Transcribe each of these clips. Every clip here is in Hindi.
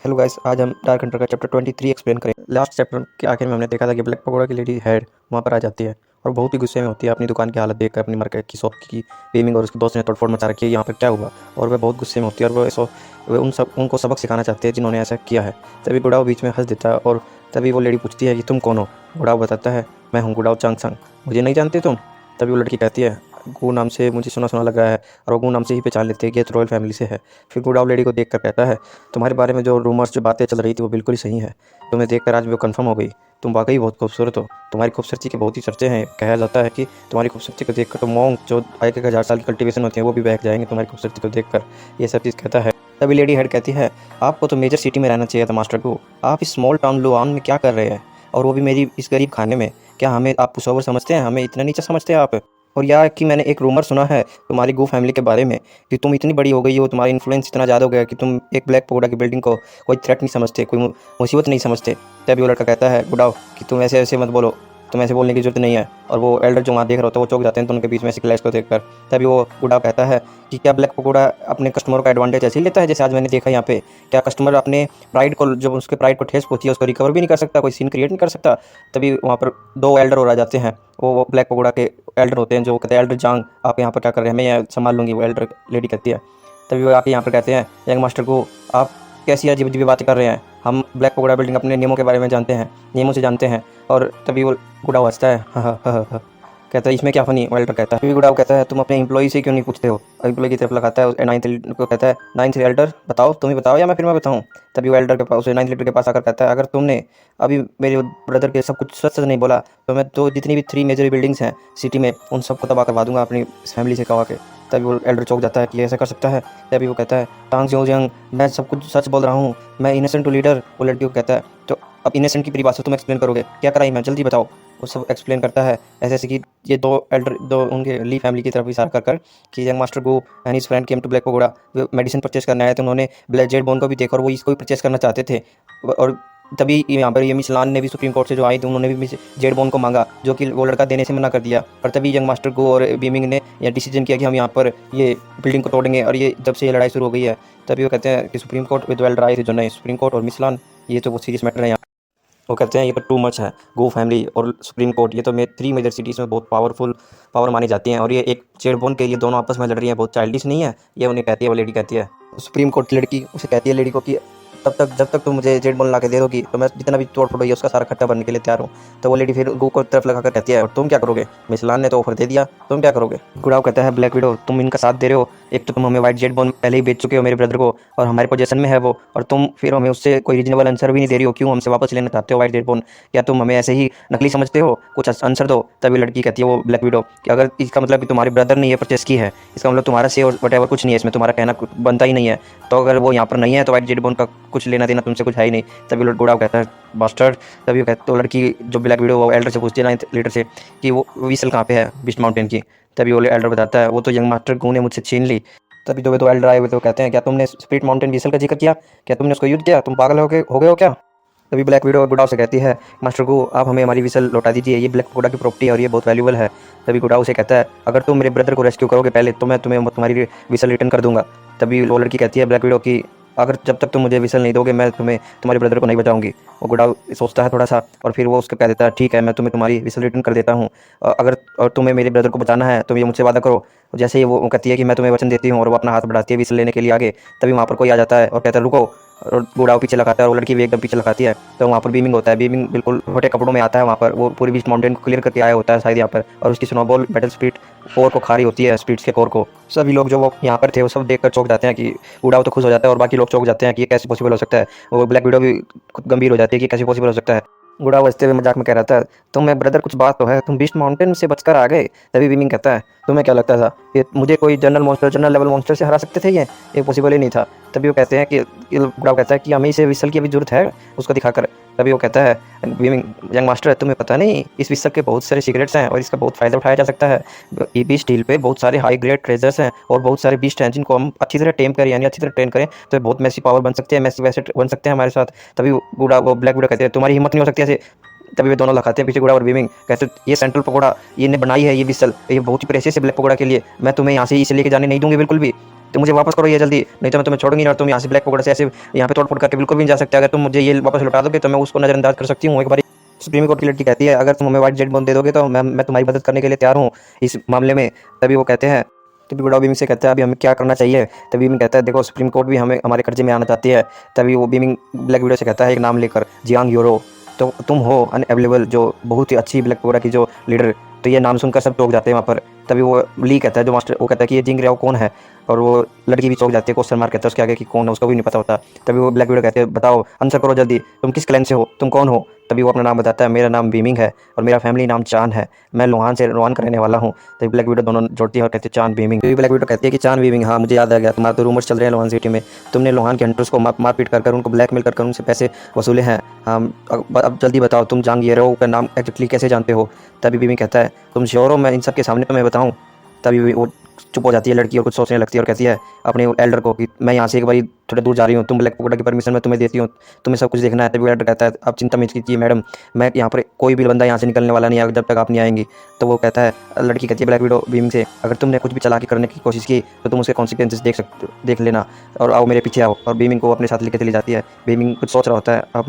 हेलो गाइस, आज हम डार्क हंटर का चैप्टर 23 एक्सप्लेन करें। लास्ट चैप्टर के आखिर में हमने देखा था कि ब्लैक पगोड़ा की लेडी हेड वहाँ पर आ जाती है और बहुत ही गुस्से में होती है अपनी दुकान की हालत देखकर, अपनी मार्केट की शॉप की गेमिंग और उसके दोस्त ने तोड़फोड़ मचा रखी है, यहाँ पर क्या हुआ। और वह बहुत गुस्से में होती है और वह उनको सबक सिखाना चाहती है जिन्होंने ऐसा किया है। तभी गुड़ाओ बीच में हंस देता है और तभी वो लेडी पूछती है कि तुम कौन हो। गुड़ाओ बताता है, मैं हूँ गुड़ाओ चांगसंग, मुझे नहीं जानते तुम। तभी वो लड़की कहती है, गू नाम से मुझे सुना सुना लग रहा है, और वो गू नाम से ही पहचान लेते हैं कि ये तो रॉयल फैमिली से है। फिर गुड़ाओ लेडी को देखकर कहता है, तुम्हारे बारे में जो रूमर्स जो बातें चल रही थी वो बिल्कुल ही सही है। तुम्हें देखकर आज वो कंफर्म हो गई, तुम वाकई बहुत खूबसूरत हो। तुम्हारी खूबसूरती के बहुत ही चर्चे हैं। कहा जाता है कि तुम्हारी खूबसूरती को देखकर तो मॉन्क जो 1000 साल की कल्टीवेशन होती है वो भी बहक जाएंगे तुम्हारी खूबसूरती को देखकर। ये सब चीज़ कहता है। तभी लेडी हेड कहती है, आपको तो मेजर सिटी में रहना चाहिए था मास्टर को, आप इस स्मॉल टाउन लुआन में क्या कर रहे हैं, और वो भी मेरी इस गरीब खाने में। क्या हमें आप पुशओवर समझते हैं, हमें इतना नीचा समझते हैं आप। और या कि मैंने एक रूमर सुना है तुम्हारी गू फैमिली के बारे में कि तुम इतनी बड़ी हो गई हो, तुम्हारा इन्फ्लुएंस इतना ज़्यादा हो गया कि तुम एक ब्लैक पगोडा की बिल्डिंग को कोई थ्रेट नहीं समझते, कोई मुसीबत नहीं समझते। तभी वो लड़का कहता है, गुड़ाओ कि तुम ऐसे ऐसे मत बोलो, तुम ऐसे बोलने की जरूरत नहीं है। और वो एल्डर जो वहाँ देख रहा होता है वो चौंक जाते हैं तो उनके बीच में ऐसी क्लैश को देखकर। तभी वो गुड़ाओ कहता है कि क्या ब्लैक पगोडा अपने कस्टमरों का एडवांटेज ऐसे ही लेता है जैसे आज मैंने देखा यहाँ पे। क्या कस्टमर अपने प्राइड को, जब उसके प्राइड को ठेस पहुंची है उसको रिकवर भी नहीं कर सकता, कोई सीन क्रिएट नहीं कर सकता। तभी वहाँ पर 2 एल्डर और आ जाते हैं। वो ब्लैक पगोडा के एल्डर होते हैं जो कहते हैं, एल्डर जांग आप यहाँ पर क्या कर रहे हैं, मैं यहाँ संभाल लूँगी, वो एल्डर लेडी कहती है। तभी वो आके यहाँ पर कहते हैं, यंग मास्टर को आप कैसी अजीब अजीब बातें कर रहे हैं, हम ब्लैक पगोडा बिल्डिंग अपने नियमों के बारे में जानते हैं, नियमों से जानते हैं। और तभी वो गुड़ाओ हंसता है, हाँ हाँ हाँ हाँ, कहता है इसमें क्या फनी। एल्डर कहता है, तभी गुड़ाओ कहता है, तुम अपने एम्प्लॉय से क्यों नहीं पूछते हो। एम्प्लॉय की तरफ लगाता है, 9th को कहता है, 9th एल्डर बताओ, तुम ही बताओ या फिर मैं बताऊँ। तभी वो एल्डर के पास, 9th लीडर के पास आकर कहता है, अगर तुमने अभी मेरे ब्रदर के सब कुछ सच सच नहीं बोला तो मैं तो जितनी भी 3 मेजर बिल्डिंग्स हैं सिटी में उन सबको तबाह करवा दूंगा अपनी फैमिली से कहा के। तभी वो एल्डर चौंक जाता है कि ऐसा कर सकता है। तभी वो कहता है, टांग जियोंग, मैं सब कुछ सच बोल रहा हूँ, मैं इनोसेंट टू लीडर। वो लड़की को कहता है, तो अब इनोसेंट की परिभाषा तुम एक्सप्लेन करोगे, क्या कराई मैं, जल्दी बताओ। वो सब एक्सप्लेन करता है ऐसे ऐसे कि ये 2 एल्डर, 2 उनके ली फैमिली की तरफ इशारा कर कर कि young master go and his friend came to Black Pagoda, वो मेडिसिन परचेस करना है तो उन्होंने ब्लैक जेड बोन को भी देखा और वो इसको भी परचेस करना चाहते थे। और तभी यहाँ पर ये मिस लान ने भी सुप्रीम कोर्ट से जो आई थी उन्होंने भी मिस जेड बोन को मांगा, जो कि वो लड़का देने से मना कर दिया। और तभी यंग मास्टर को और बीमिंग ने यह डिसीजन किया कि हम यहाँ पर ये बिल्डिंग को तोड़ेंगे। और ये जब से ये लड़ाई शुरू हो गई है तभी वो कहते हैं कि सुप्रीम कोर्ट विद वेल आए थे जो नए सुप्रीम कोर्ट और मिस लान, ये तो बहुत सीरियस मैटर है। वो कहते हैं ये तो टू मच है, गो फैमिली और सुप्रीम कोर्ट, ये तो 3 मेजर सिटीज़ में बहुत पावरफुल पावर मानी जाती हैं, और ये एक जेडबोन के लिए दोनों आपस में लड़ रही हैं, बहुत चाइल्डिश नहीं है। ये उन्हें कहती है, वो लेडी कहती है, सुप्रीम कोर्ट की लड़की उसे कहती है लेडी को कि जब तक तुम मुझे जेड बोन ला के दे दोगी तो मैं जितना भी तोड़ फोड़ है उसका सारा खट्टा बनने के लिए तैयार हूँ। तो वो लेडी फिर गो को तरफ लगा कर कहती है, और तुम क्या करोगे, मिसलान ने तो ऑफर दे दिया, तुम क्या करोगे। गुड़ाव कहता है, ब्लैक विडो तुम इनका साथ दे रहे हो, एक तो तुम हमें वाइट जेड बोन पहले ही बेच चुके हो मेरे ब्रदर को और हमारे पोजीशन में है वो, और तुम फिर हमें उससे कोई रीजनेबल आंसर भी नहीं दे रही हो, क्यों हमसे वापस लेना चाहते हो वाइट जेड बोन, क्या तुम हमें ऐसे ही नकली समझते हो, कुछ आंसर दो। तभी लड़की कहती है, वो ब्लैक विडो, कि अगर इसका मतलब कि तुम्हारे ब्रदर ने ये परचेस की है, इसका मतलब तुम्हारा से और वट एवर कुछ नहीं है, इसमें तुम्हारा कहना बनता ही नहीं है। तो अगर वो यहाँ पर नहीं है तो वाइट जेड बोन का कुछ लेना देना तुमसे कुछ है ही नहीं। तभी गुड़ाव कहता है, बास्टर्ड। तभी वो कहता, तो लड़की जो ब्लैक विडो वो एल्डर से पूछती है 9th लीडर से कि वो विसल कहाँ पे है बीस्ट माउंटेन की। तभी वो एल्डर बताता है, वो तो यंग मास्टर गू ने मुझसे छीन ली। तभी दो एल्डर आए हुए तो कहते हैं, क्या तुमने स्प्रिट माउंटेन विसल का जिक्र किया, क्या तुमने उसको यूज किया, तुम पागल हो गए हो क्या। तभी ब्लैक विडो गुड़ाव से कहती है, मास्टर को आप हमें हमारी विसल लौटा दीजिए, ये ब्लैक पगोडा की प्रॉपर्टी है और ये बहुत वैल्यूबल है। तभी गुड़ाव से कहता है, अगर तुम मेरे ब्रदर को रेस्क्यू करोगे पहले तो मैं तुम्हारी विसल रिटर्न कर दूंगा। तभी वो लड़की कहती है ब्लैक विडो की, अगर जब तक तुम मुझे विसल नहीं दोगे मैं तुम्हारे ब्रदर को नहीं बचाऊंगी। वो गुड़ाव सोचता है थोड़ा सा और फिर वो उसको कह देता है, ठीक है मैं तुम्हारी विसल रिटर्न कर देता हूँ, अगर और तुम्हें मेरे ब्रदर को बचाना है तो ये मुझसे वादा करो। जैसे ही वो कहती है कि मैं तुम्हें वचन देती हूँ और वो अपना हाथ बढ़ाती है विसल लेने के लिए आगे, तभी वहाँ पर कोई आ जाता है और कहता है रुको, और गुड़ाव पीछे लगाता है और वो लड़की भी एकदम पीछे लगाती है। तो वहाँ पर बीमिंग होता है, बीमिंग बिल्कुल छोटे कपड़ों में आता है, वहाँ पर वो पूरी बीस्ट माउंटेन को क्लियर करके आया होता है शायद यहाँ पर, और उसकी स्नोबॉल बैटल स्पीड कोर को खा रही होती है, स्पीड्स के कोर को। सभी लोग जो वो यहाँ पर थे वो सब देखकर चौंक जाते हैं कि गुड़ाव तो खुश हो जाता है और बाकी लोग चौंक जाते हैं कि ये कैसे पॉसिबल हो सकता है। वो ब्लैक विडो भी गंभीर हो जाती है कि कैसे पॉसिबल हो सकता है। गुड़ाव हंसते हुए मजाक में कह रहा था, तुम्हें ब्रदर कुछ बात तो है, तुम बीस्ट माउंटेन से बचकर आ गए। तभी बीमिंग कहता है, तुम्हें क्या लगता था ये मुझे कोई जनरल लेवल मॉन्स्टर से हरा सकते थे, ये पॉसिबल ही नहीं था। तभी वो कहते हैं कि गुड़ाव कहता है कि हमें इसे विसल की अभी जरूरत है उसको दिखाकर। तभी वो कहता है, बीमिंग, यंग मास्टर तुम्हें पता नहीं इस विसल के बहुत सारे सीक्रेट्स हैं और इसका बहुत फ़ायदा उठाया जा सकता है। ये बीस्ट डील पे बहुत सारे हाई ग्रेड ट्रेजर्स हैं और बहुत सारे बीस्ट हैं जिनको हम अच्छी तरह टेम करें, यानी अच्छी तरह ट्रेन करें तो बहुत मैसी पावर बन सकते हैं, मैसी एसेट बन सकते हैं हमारे साथ। तभी वो ब्लैक विडो कहते हैं, तुम्हारी हिम्मत नहीं हो सकती ऐसे। तभी वे दोनों लगाते हैं पीछे गुड़ा और बीमिंग, कहते ये सेंट्रल पकोड़ा ये ने बनाई है, ये विसल ये बहुत ही प्रेशियस है ब्लैक पकोड़ा के लिए, मैं तुम्हें यहाँ से इसे लेके जाने नहीं दूंगी बिल्कुल भी। तो मुझे वापस करो ये जल्दी, नहीं तो मैं तुम्हें छोड़ूंगी और तुम यहाँ से ब्लैक पकड़ से ऐसे यहाँ पे तोड़-फोड़ करके बिल्कुल भी नहीं जा सकते। अगर तुम मुझे ये वापस लौटा दोगे तो मैं उसको नज़रअंदाज कर सकती हूँ एक बारी। सुप्रीम कोर्ट की लड़की कहती है अगर तुम हमें व्हाइट जेट बोन दे दोगे तो मैं तुम्हारी मदद करने के लिए तैयार हूँ इस मामले में। तभी वो कहते हैं, तभी बड़ा बीमिंग से कहता है अभी हमें क्या करना चाहिए। तभी बीमिंग कहता है देखो सुप्रीम कोर्ट भी हमें हमारे कर्जे में आना चाहती है। तभी वो बीमिंग ब्लैक विडो से कहता है एक नाम लेकर, जियांग यूरो, तो तुम हो अनअवेलेबल, जो बहुत ही अच्छी ब्लैक पगोडा की जो लीडर। तो ये नाम सुनकर सब चौंक जाते हैं वहाँ पर। तभी वो ली कहता है जो मास्टर, वो कहता है कि ये जिंग रियाओ कौन है, और वो लड़की भी चौंक जाती है, क्वेश्चन मार्क कहता है उसके आगे कि कौन है, उसका भी नहीं पता होता। तभी वो ब्लैक विडो कहते हैं बताओ आंसर करो जल्दी, तुम किस क्लैन से हो, तुम कौन हो। तभी वो अपना नाम बताता है, मेरा नाम बीमिंग है और मेरा फैमिली नाम चान है, मैं लोहान का रहने वाला हूँ। तभी ब्लैक विडो दोनों जोड़ती है और कहते हैं चान बीमिंग। तभी ब्लैक विडो कहती है कि चान बीमिंग, हाँ मुझे याद आ गया, तुम्हारे तो रूमर्स चल रहे हैं लोहान सिटी में, तुमने लोहान के हंटर्स को मारपीट कर उनको ब्लैकमेल कर उनसे पैसे वसूले हैं। हाँ अब जल्दी बताओ तुम जांग येरो का नाम एक्जैक्टली कैसे जानते हो। तभी बीमिंग कहता है तुम श्योर हो मैं इन सब के सामने तुम्हें बताऊँ। तभी वो चुप हो जाती है लड़की और कुछ सोचने लगती है और कहती है अपने एल्डर को कि मैं यहाँ से एक बारी थोड़ा दूर जा रही हूँ, तुम ब्लैक पगोडा की परमिशन मैं तुम्हें देती हूँ, तुम्हें सब कुछ देखना है। तभी एल्डर कहता है आप चिंता मत कीजिए मैडम, मैं यहाँ पर कोई भी बंदा यहाँ से निकलने वाला नहीं है जब तक आप नहीं आएंगी। तो वो कहता है, लड़की कहती है ब्लैक विडो बीमिंग से अगर तुमने कुछ भी चालाकी करने की कोशिश की तो तुम उसके कॉन्सिक्वेंसेस देख लेना और आओ मेरे पीछे आओ। और बीमिंग को अपने साथ लेकर चली जाती है। बीमिंग कुछ सोच रहा होता है, अब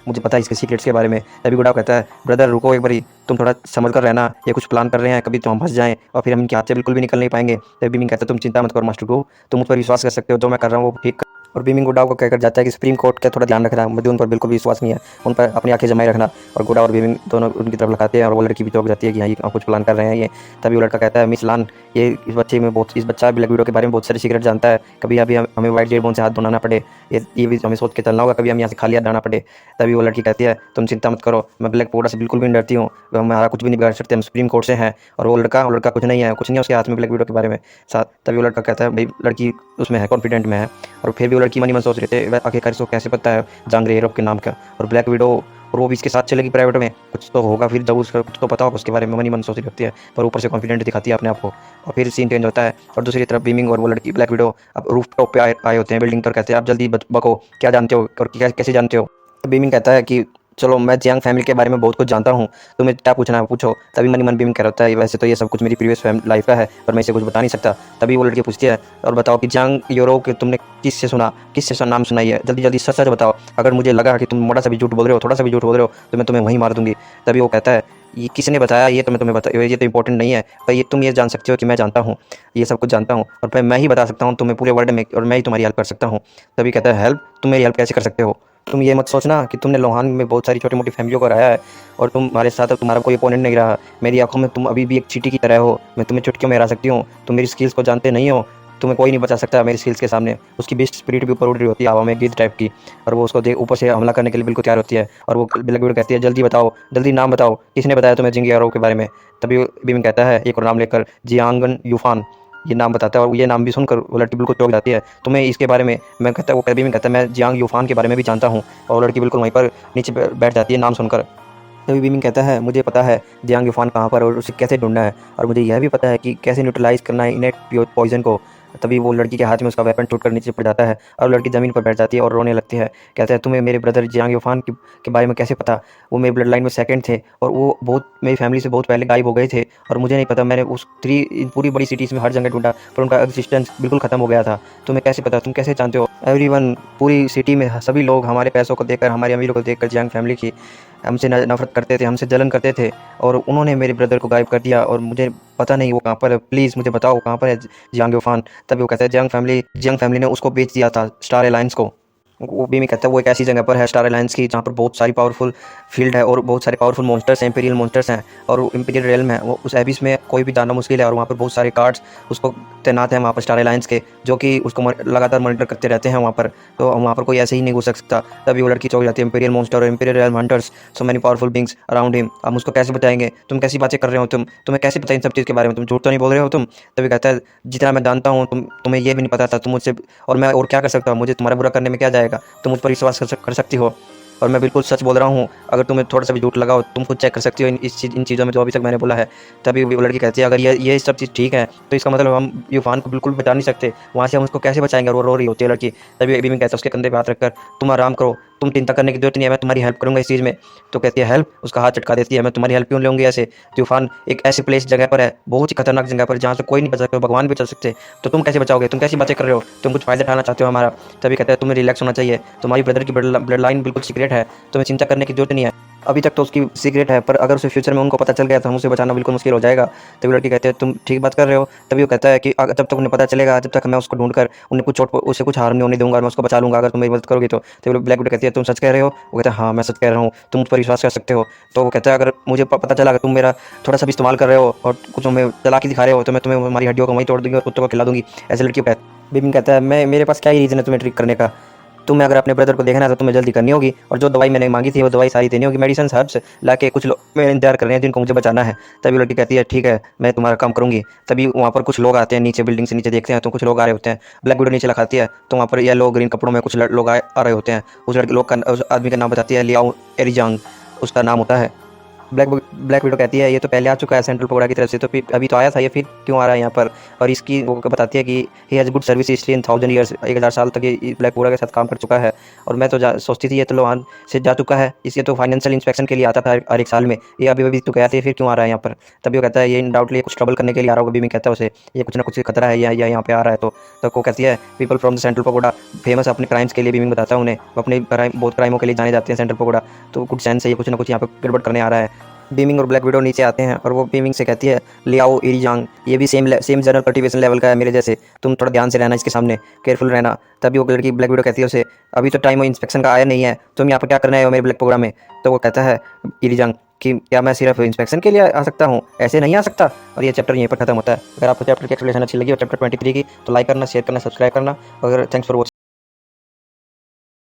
मुझे पता है इसके सीक्रेट्स के बारे में। तभी गुडाव कहता है ब्रदर रुको एक बारी, तुम थोड़ा समझ कर रहना, ये कुछ प्लान कर रहे हैं, कभी तो हम फंस जाएं और फिर हम इनके हाथ से बिल्कुल भी निकल नहीं पाएंगे। तभी बीमिंग कहता है तुम चिंता मत करो मास्टर को, तुम मुझ पर विश्वास कर सकते हो, जो मैं कर रहा हूँ वो ठीक। और बीमिंग गुडाव को कहकर जाता है कि सुप्रीम कोर्ट का थोड़ा ध्यान रखना, मुझे उन पर बिल्कुल भी विश्वास नहीं है, उन पर अपनी आंखें जमाए रखना। और गुडा और बीमिंग दोनों उनकी तरफ लगाते हैं और वो लड़की भी चौंक जाती है कि हाँ ये कुछ प्लान कर रहे हैं ये। तभी वो लड़का कहता है मिस लान, ये इस बच्चा ब्लैक विडो के बारे में बहुत सारे सीक्रेट जानता है, कभी अभी हमें व्हाइट जेट बोन से हाथ धुलाना पड़े, ये भी हमें सोच के चलना होगा, कभी हम यहाँ से खाली हाथ जाना पड़े। तभी वो लड़की कहती है तुम चिंता मत करो, मैं ब्लैक पगोडा से बिल्कुल भी नहीं डरती हूँ, हमारा कुछ भी नहीं बिगाड़ सकते, हम सुप्रीम कोर्ट से हैं। और वो लड़का कुछ नहीं है उसके हाथ में ब्लैक विडो के बारे में साथ। तभी वो लड़का कहता है भाई लड़की उसमें है, कॉन्फिडेंट में है। और फिर भी वो लड़की मन ही मन सोच रहे थे आखिरकार इसको कैसे पता है जांग येरो के नाम का और ब्लैक विडो, और वो भी इसके साथ चलेगी प्राइवेट में, कुछ तो होगा फिर जब उसका कुछ तो पता होगा उसके बारे में, मन ही मन सोच रही होती है पर ऊपर से कॉन्फिडेंट दिखाती है अपने आप को। और फिर सीन चेंज होता है और दूसरी तरफ बीमिंग और वो लड़की ब्लैक विडो अब रूफ टॉप पे आए होते हैं बिल्डिंग पर। कहते हैं आप जल्दी बको क्या जानते हो और कैसे जानते हो। तो बीमिंग कहता है कि चलो मैं जियांग फैमिली के बारे में बहुत कुछ जानता हूँ, तुम्हें क्या पूछना है पूछो। तभी मन ही मन बीमिंग कह रहा है वैसे तो ये सब कुछ मेरी प्रीवियस लाइफ का है पर मैं इसे कुछ बता नहीं सकता। तभी वो लड़की पूछती है और बताओ कि जियांग येरो के तुमने किससे नाम सुनाई है, जल्दी जल्दी सच सच बताओ, अगर मुझे लगा कि तुम मोटा सा भी झूठ बोल रहे हो, थोड़ा सा भी झूठ बोल रहे हो तो मैं तुम्हें वहीं मार दूंगी। तभी वो कहता है ये किसने बताया, ये तो मैं तुम्हें बता, ये तो इंपॉर्टेंट नहीं है, पर ये तुम ये जान सकते हो कि मैं जानता हूँ, ये सब कुछ जानता हूँ और मैं ही बता सकता हूँ तुम्हें पूरे वर्ल्ड में, और मैं ही तुम्हारी हेल्प कर सकता हूँ। तभी कहता है हेल्प, तुम मेरी हेल्प कैसे कर सकते हो, तुम ये मत सोचना कि तुमने लोहान में बहुत सारी छोटी मोटी फैमिलियों को हराया है और तुम्हारे साथ तुम्हारा कोई अपोनेंट नहीं रहा, मेरी आंखों में तुम अभी भी एक चींटी की तरह हो, मैं तुम्हें चुटकियों में हरा सकती हूँ, तुम मेरी स्किल्स को जानते नहीं हो, तुम्हें कोई नहीं बचा सकता मेरी स्किल्स के सामने। उसकी बीस्ट स्पिरिट भी ऊपर उड़ रही होती है हवा में गीत टाइप की, और वो उसको ऊपर से हमला करने के लिए बिल्कुल तैयार होती है। और वो ब्लैक विडो कहती है जल्दी बताओ, जल्दी नाम बताओ, किसने बताया तुम्हें जिंग यारो के बारे में। तभी बीमिंग कहता है एक और नाम लेकर, जियांगन यूफान, ये नाम बताता है। और ये नाम भी सुनकर वो लड़की बिल्कुल चौंक जाती है, तुम्हें इसके बारे में, मैं कहता है वो बीमिंग कहता है मैं जियांग यूफान के बारे में भी जानता हूँ। और वो लड़की बिल्कुल वहीं पर नीचे बैठ जाती है नाम सुनकर। तभी बीमिंग कहता है मुझे पता है जियांग यूफान कहाँ पर और उसे कैसे ढूंढना है, और मुझे यह भी पता है कि कैसे न्यूट्रलाइज करना है इनेट पॉइजन को। तभी वो लड़की के हाथ में उसका वेपन टूटकर नीचे पड़ जाता है और लड़की ज़मीन पर बैठ जाती है और रोने लगती है। कहता है तुम्हें मेरे ब्रदर जियांग यूफान के बारे में कैसे पता, वो मेरे ब्लड लाइन में सेकंड थे और वो बहुत मेरी फैमिली से बहुत पहले गायब हो गए थे और मुझे नहीं पता, मैंने उस पूरी बड़ी सिटीज़ में हर जगह ढूंढा पर उनका एग्जिस्टेंस बिल्कुल ख़त्म हो गया था। तुम्हें कैसे पता, तुम कैसे जानते हो। एवरीवन, पूरी सिटी में सभी लोग हमारे पैसों को देखकर, हमारे अमीरों को देखकर जियांग फैमिली की हमसे नफरत करते थे, हमसे जलन करते थे और उन्होंने मेरे ब्रदर को गायब कर दिया और मुझे पता नहीं वो कहाँ पर है, प्लीज़ मुझे बताओ कहाँ पर है जियांग यूफान। तभी वो कहता है जियांग फैमिली ने उसको बेच दिया था स्टार एलायंस को। वो भी मैं कहता है वो एक ऐसी जगह पर है स्टार एलायंस की जहाँ पर बहुत सारी पावरफुल फील्ड है और बहुत सारे पावरफुल मॉन्स्टर्स हैं, इंपीरियल मॉन्स्टर्स हैं और इंपीरियल रियल्म है, वो उस एबिस में कोई भी जाना मुश्किल है और वहाँ पर बहुत सारे कार्ड्स उसको तैनात हैं वहाँ पर स्टार एलायंस के, जो कि उसको लगातार मॉनिटर करते रहते हैं वहाँ पर, तो वहाँ पर कोई ऐसे ही नहीं घुस सकता। तभी वो लड़की चौंक जाती है, इंपीरियल मॉन्स्टर और imperial real hunters, so many powerful beings around him, हम उसको कैसे बताएंगे, तुम कैसी बातें कर रहे हो, तुम्हें कैसे पता इन सब चीज़ के बारे में, तुम झूठ तो नहीं बोल रहे हो तुम। तभी कहता है जितना मैं जानता हूँ तुम्हें ये भी नहीं पता था, तुम मुझसे और मैं और क्या कर सकता हूँ, मुझे तुम्हारा बुरा करने में क्या जाएगा, तुम मुझ पर विश्वास कर सकती हो और मैं बिल्कुल सच बोल रहा हूँ, अगर तुम्हें थोड़ा सा भी झूठ लगा हो तुम खुद चेक कर सकती हो इन चीज़ों में जो अभी तक मैंने बोला है। तभी वो लड़की कहती है अगर ये सब चीज़ ठीक है तो इसका मतलब हम यूफान को बिल्कुल बचा नहीं सकते, वहाँ से हम उसको कैसे बचाएंगे, और वो रो रही होती है लड़की। तभी बीमिंग कहता है उसके कंधे पे हाथ रखकर तुम आराम करो, तुम चिंता करने की जरूरत नहीं है, मैं तुम्हारी हेल्प करूँगा इस चीज़ में। तो कहती है हेल्प, उसका हाथ चटका देती है, मैं तुम्हारी हेल्प क्यों लूँगी ऐसे। तूफान एक ऐसी प्लेस जगह पर है, बहुत ही खतरनाक जगह पर, जहाँ से कोई नहीं बच सकता, भगवान भी चल सकते, तो तुम कैसे बचाओगे, तुम कैसी बातें कर रहे हो, तुम कुछ फ़ायदा उठाना चाहते हो हमारा। तभी कहता है तुम्हें रिलैक्स होना चाहिए, तुम्हारी ब्रदर की ब्लड लाइन बिल्कुल सीक्रेट है, तुम्हें चिंता करने की जरूरत नहीं है। अभी तक तो उसकी सीक्रेट है, पर अगर उसे फ्यूचर में उनको पता चल गया तो हम उसे बचाना बिल्कुल मुश्किल हो जाएगा। तभी लड़की कहते हैं तुम ठीक बात कर रहे हो। तभी वो कहता है कि जब तक उन्हें पता चलेगा, जब तक मैं उसको ढूंढ कर उन्हें कुछ चोट, उसे कुछ हार्म नहीं होने दूंगा, मैं उसको बचा लूंगा अगर तुम मेरी मदद करोगे तो। तभी ब्लैक विडो कहती है तुम सच कह रहे हो। वो कहता है हाँ मैं सच कह रहा हूँ, तुम मुझ पर विश्वास कर सकते हो। तो वो कहता है अगर मुझे पता चला कि तुम मेरा थोड़ा सा भी इस्तेमाल कर रहे हो और कुछ हमें चालाकी दिखा रहे हो, तो मैं तुम्हें हमारी हड्डियों को वहीं तोड़ दूंगी और कुत्तों को खिला दूंगी। ऐसे लड़की को बीबिंग कहता है मैं, मेरे पास क्या ही रीज़न है तुम्हें ट्रिक करने का। तुम्हें अगर अपने ब्रदर को देखना है तो तुम्हें जल्दी करनी होगी, और जो दवाई मैंने मांगी थी वो दवाई सारी देनी होगी, मेडिसिन हर्ब्स ला के कुछ लोग मेरे इंतजार कर रहे हैं जिनको मुझे बचाना है। तभी लड़की कहती है ठीक है मैं तुम्हारा काम करूंगी। तभी वहाँ पर कुछ लोग आते हैं नीचे, बिल्डिंग से नीचे देखते हैं तो कुछ लोग आ रहे होते हैं। ब्लैक विडो नीचे लखाती है तो वहाँ पर येलो ग्रीन कपड़ों में कुछ लोग आ रहे होते हैं। उस लड़के लोग का, उस आदमी का नाम बताती है लियाओ एरिजांग, उसका नाम होता है। ब्लैक विडो कहती है ये तो पहले आ चुका है सेंट्रल पकोड़ा की तरफ से, तो फिर अभी तो आया था, ये फिर क्यों आ रहा है यहाँ पर। और इसकी वो बताती है कि he has good service history in 1000 years, 1000 साल तक ये ब्लैक पकोड़ा के साथ काम कर चुका है। और मैं तो सोचती थी ये तो लोहान से जा चुका है, इसलिए तो फाइनेंशियल इंस्पेक्शन के लिए आता था हर एक साल में, ये अभी अभी तो गया था, फिर क्यों आ रहा है यहाँ पर। तभी वो कहता है ये डाउटली कुछ ट्रबल करने के लिए आ रहा होगा। बीमी कहता है उसे ये कुछ ना कुछ खतरा है, या यहाँ पे आ रहा है। तो वो कहती है people from the central pakora famous अपने क्राइम्स के लिए, बीमिंग बताता है उन्हें, वो अपने बहुत क्राइमों के लिए जाने जाते हैं सेंट्रल पकोड़ा। तो कुछ सेंस है ये कुछ ना कुछ यहाँ पे गड़बड़ करने आ रहा है। बीमिंग और ब्लैक विडो नीचे आते हैं और वो बीमिंग से कहती है लियाओ इरिजांग ये भी सेम जनरल कल्टीवेशन लेवल का है मेरे जैसे, तुम थोड़ा ध्यान से रहना इसके सामने, केयरफुल रहना। तभी वो लड़की ब्लैक विडो कहती है उसे अभी तो टाइम इंस्पेक्शन का आया नहीं है, तुम यहाँ पर क्या करना है मेरे ब्लैक प्रोग्राम में। तो वो कहता है इरिजांग कि क्या मैं सिर्फ इंस्पेक्शन के लिए आ सकता हूँ, ऐसे नहीं आ सकता। और ये चैप्टर यहीं पर खत्म होता है। अगर आपको चैप्टर की एक्सप्लेनेशन अच्छी लगी और चैप्टर 23 की, तो लाइक करना, शेयर करना, सब्सक्राइब करना। और थैंक्स फॉर वॉचिंग।